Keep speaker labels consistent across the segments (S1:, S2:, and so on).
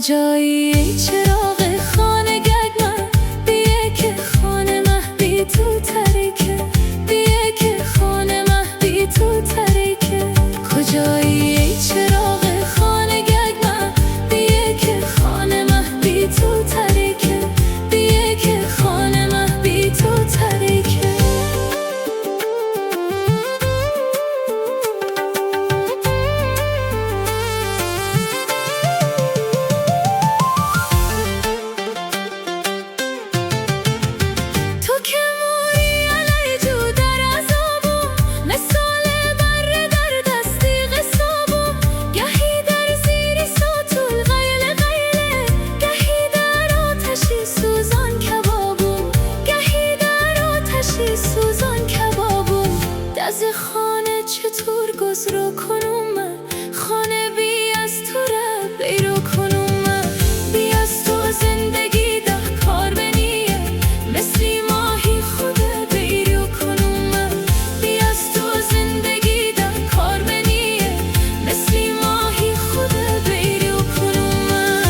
S1: کجایی ای چراغ خانه گگ من؟ بیه که خانه مه بی تو تریکه، بیه که خانه مه بی تو تریکه. کجایی ای چراغ خانه گگ من؟ بیه که خانه مه بی تو تریکه، بیه که خانه مه بی تو تریکه. از خانه چطور گذرو کنم من؟ خانه بی از تو رب بیرو کنم من. بی از تو زندگی ده کار بنیه، مثلی ماهی خوده بیرو کنم من. بی از تو زندگی ده کار بنیه، مثلی ماهی خوده بیرو کنم من.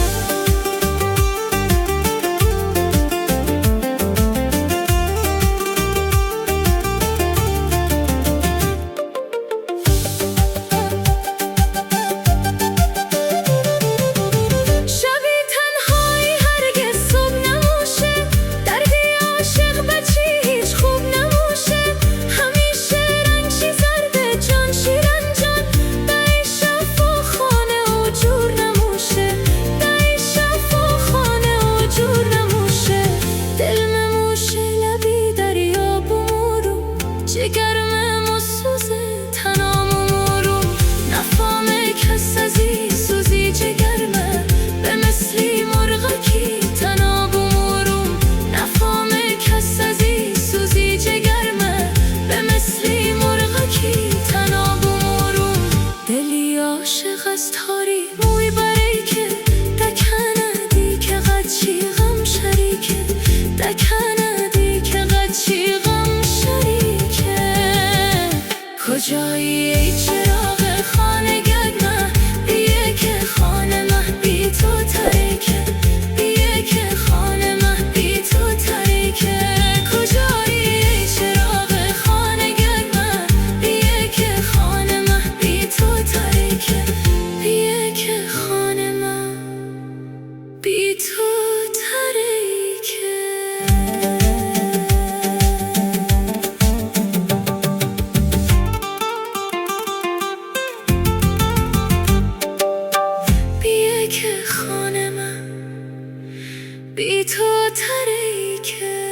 S1: جگرم مسوزه تنام مورو، نفهمه کس ازی سوزی جگرمه، به مثلی مرغکی تناب مورو. نفهمه کس ازی سوزی جگرمه، به مثلی مرغکی تناب مورو. دلی عاشق از تاری موی بری که دکنه دی که قدچی غم شریکه، دکنه دی که قدچی غم شریکه. کجایی ای چراغ خانه گگ من؟ بیه که خانه مه بی تو تریکه، بیه که خانه مه بی تو تریکه. کجایی ای چراغ خانه گگ من؟ بیه که خانه مه بی تو تریکه، بیه که خانه مه بی تو تریکه. که خانه من بی تو تریکه.